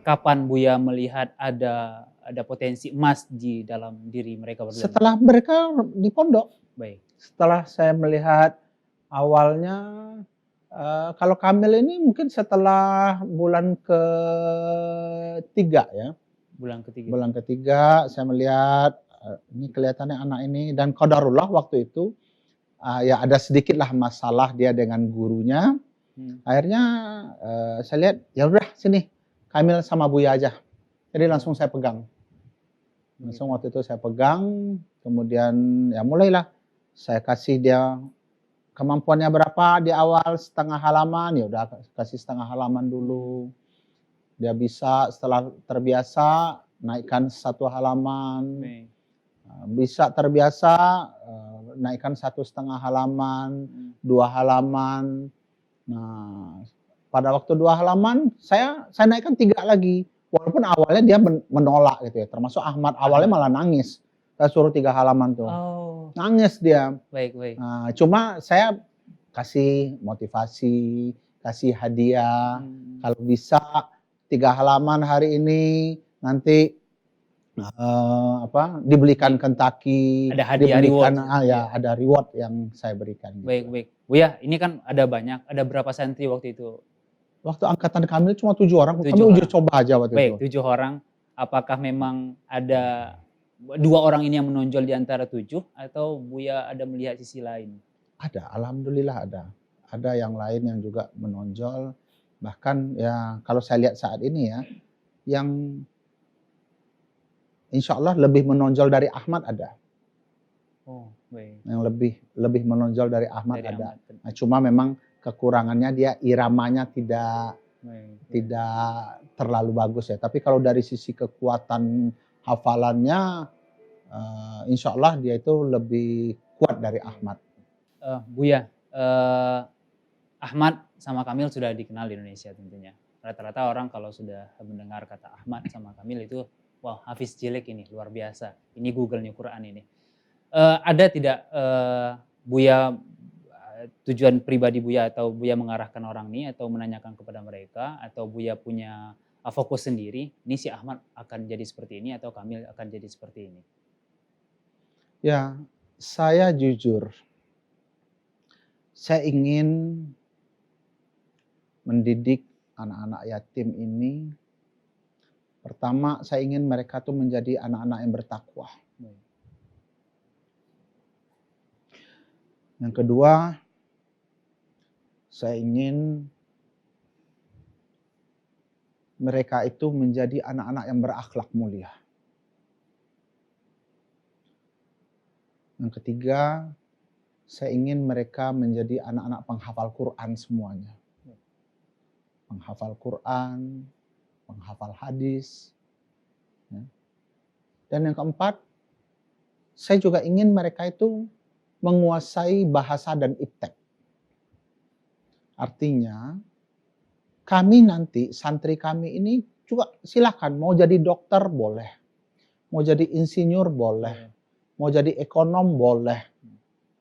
Kapan Buya melihat ada potensi emas di dalam diri mereka berdua nih? Setelah mereka di pondok, Baik. setelah saya melihat awalnya, kalau Kamil ini mungkin setelah bulan ketiga ya. Bulan ketiga. Bulan ketiga saya melihat, ini kelihatannya anak ini dan qadarullah waktu itu, ya ada sedikitlah masalah dia dengan gurunya. Akhirnya, saya lihat, "Ya udah sini, Kamil sama Buya aja." Jadi langsung saya pegang. Langsung waktu itu saya pegang, kemudian ya mulailah saya kasih dia kemampuannya berapa di awal setengah halaman, ya udah kasih setengah halaman dulu. Dia bisa setelah terbiasa naikkan 1 halaman. Baik. Bisa terbiasa, naikkan 1,5 halaman, 2 halaman. Nah, pada waktu 2 halaman saya naikkan 3 lagi. Walaupun awalnya dia menolak gitu ya, termasuk Ahmad awalnya malah nangis. Saya suruh 3 halaman tuh. Oh. Nangis dia. Baik baik. Nah, cuma saya kasih motivasi, kasih hadiah, kalau bisa 3 halaman hari ini, nanti, dibelikan Kentucky, Ada hadiah dibelikan reward. ya ada reward yang saya berikan gitu. Baik baik. Buya, ini kan ada banyak, ada berapa santri waktu itu? Waktu angkatan Kamil cuma 7 orang, 7 kami uji orang. coba aja waktu itu. Baik, 7 orang. Apakah memang ada 2 orang ini yang menonjol di antara 7 atau Buya ada melihat sisi lain? Ada, alhamdulillah ada. Ada yang lain yang juga menonjol. Bahkan ya kalau saya lihat saat ini ya, yang insya Allah lebih menonjol dari Ahmad ada. Oh, baik. Yang lebih menonjol dari Ahmad Dari ada. Ahmad. Nah, cuma memang kekurangannya dia iramanya tidak terlalu bagus ya. Tapi kalau dari sisi kekuatan hafalannya, insya Allah dia itu lebih kuat dari Ahmad. Buya, Ahmad sama Kamil sudah dikenal di Indonesia tentunya. Rata-rata orang kalau sudah mendengar kata Ahmad sama Kamil itu, wah Hafiz cilik ini, luar biasa. Ini Google-nya Quran ini. Ada tidak Buya tujuan pribadi Buya atau Buya mengarahkan orang ini atau menanyakan kepada mereka atau Buya punya fokus sendiri, ini si Ahmad akan jadi seperti ini atau Kamil akan jadi seperti ini? Ya, saya jujur, saya ingin mendidik anak-anak yatim ini. Pertama, saya ingin mereka tuh menjadi anak-anak yang bertakwa. Yang kedua, saya ingin mereka itu menjadi anak-anak yang berakhlak mulia. Yang ketiga, saya ingin mereka menjadi anak-anak penghafal Quran semuanya. Penghafal Quran, penghafal hadis. Dan yang keempat, saya juga ingin mereka itu menguasai bahasa dan iptek. Artinya, kami nanti, santri kami ini juga silakan mau jadi dokter boleh, mau jadi insinyur boleh, mau jadi ekonom boleh,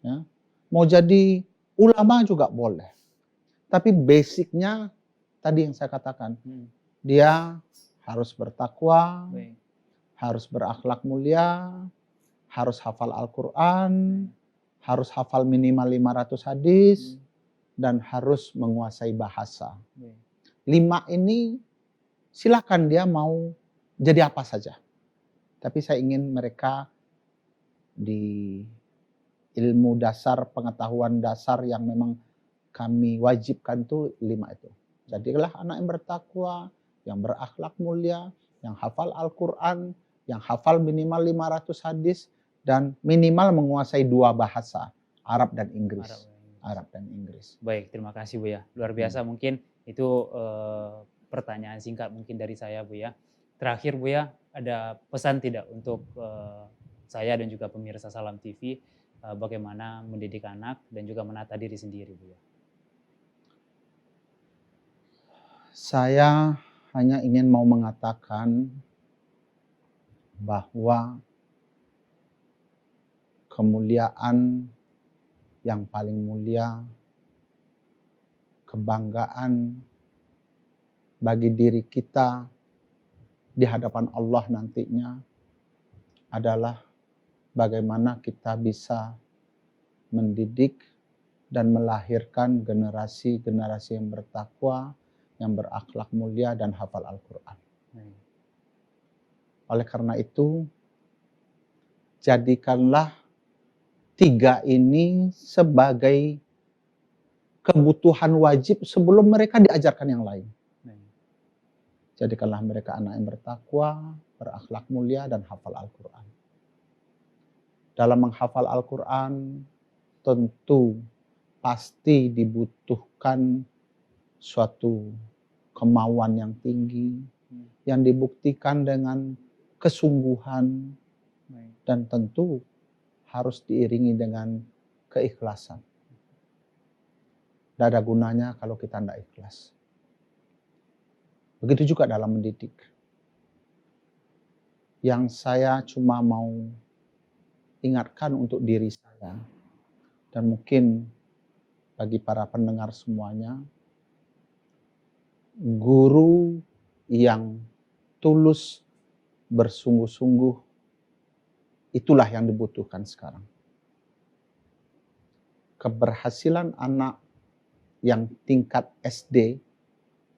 ya. Mau jadi ulama juga boleh. Tapi basicnya tadi yang saya katakan, dia harus bertakwa, harus berakhlak mulia, harus hafal Al-Quran, harus hafal minimal 500 hadis, dan harus menguasai bahasa. 5 ini silakan dia mau jadi apa saja. Tapi saya ingin mereka di ilmu dasar, pengetahuan dasar yang memang kami wajibkan tuh 5 itu. Jadilah anak yang bertakwa, yang berakhlak mulia, yang hafal Al-Quran, yang hafal minimal 500 hadis, dan minimal menguasai 2 bahasa, Arab dan Inggris. Arab dan Inggris. Baik, terima kasih Buya. Luar biasa mungkin itu pertanyaan singkat mungkin dari saya Buya. Terakhir Buya, ada pesan tidak untuk saya dan juga pemirsa Salam TV bagaimana mendidik anak dan juga menata diri sendiri Buya? Saya hanya ingin mau mengatakan bahwa kemuliaan yang paling mulia, kebanggaan bagi diri kita di hadapan Allah nantinya adalah bagaimana kita bisa mendidik dan melahirkan generasi-generasi yang bertakwa, yang berakhlak mulia dan hafal Al-Quran. Baik. Oleh karena itu, jadikanlah 3 ini sebagai kebutuhan wajib sebelum mereka diajarkan yang lain. Baik. Jadikanlah mereka anak yang bertakwa, berakhlak mulia dan hafal Al-Quran. Dalam menghafal Al-Quran, tentu pasti dibutuhkan suatu kemauan yang tinggi, yang dibuktikan dengan kesungguhan, Baik. dan tentu harus diiringi dengan keikhlasan. Tidak ada gunanya kalau kita tidak ikhlas. Begitu juga dalam mendidik. Yang saya cuma mau ingatkan untuk diri saya, dan mungkin bagi para pendengar semuanya, guru yang tulus, bersungguh-sungguh, itulah yang dibutuhkan sekarang. Keberhasilan anak yang tingkat SD,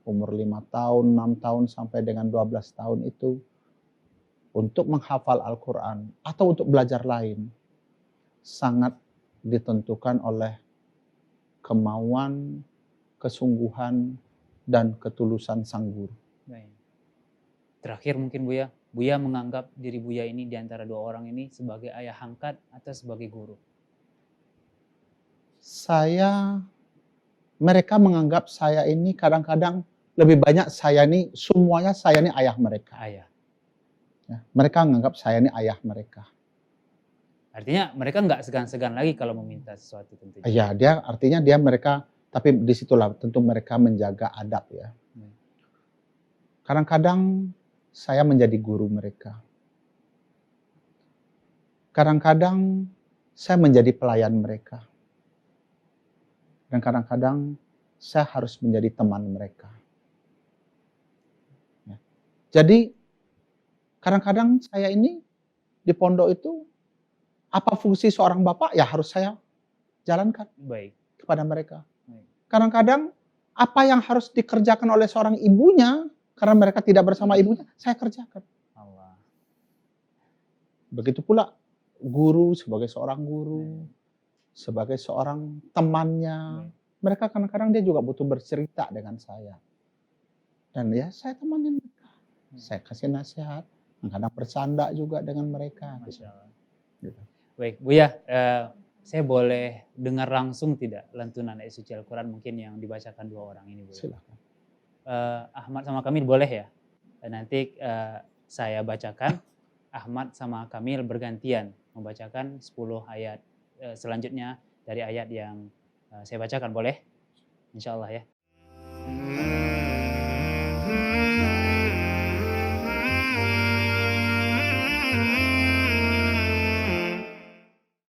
umur 5 tahun, 6 tahun, sampai dengan 12 tahun itu, untuk menghafal Al-Quran atau untuk belajar lain, sangat ditentukan oleh kemauan, kesungguhan, dan ketulusan sang guru. Baik. Terakhir mungkin Buya, Buya menganggap diri Buya ini di antara 2 orang ini sebagai ayah angkat atau sebagai guru? Mereka menganggap saya ini kadang-kadang lebih banyak semuanya saya ini ayah mereka. Ayah. Ya, mereka menganggap saya ini ayah mereka. Artinya mereka nggak segan-segan lagi kalau meminta sesuatu tentunya. Ya, artinya mereka, tapi disitulah tentu mereka menjaga adab ya. Kadang-kadang saya menjadi guru mereka. Kadang-kadang saya menjadi pelayan mereka. Dan kadang-kadang saya harus menjadi teman mereka. Ya. Jadi kadang-kadang saya ini di pondok itu, apa fungsi seorang bapak ya harus saya jalankan. Baik. Kepada mereka. Baik. Kadang-kadang apa yang harus dikerjakan oleh seorang ibunya, karena mereka tidak bersama ibunya, saya kerjakan. Allah. Begitu pula guru sebagai seorang guru, sebagai seorang temannya. Mereka kadang-kadang dia juga butuh bercerita dengan saya. Dan ya saya temanin mereka. Saya kasih nasihat, kadang bercanda juga dengan mereka. Masya Allah. Gitu. Baik, Buya, saya boleh dengar langsung tidak lantunan ayat suci Al-Quran mungkin yang dibacakan 2 orang ini, Buya? Silakan. Ahmad sama Kamil boleh ya? Nanti saya bacakan, Ahmad sama Kamil bergantian membacakan 10 ayat selanjutnya dari ayat yang saya bacakan, boleh? Insya Allah ya.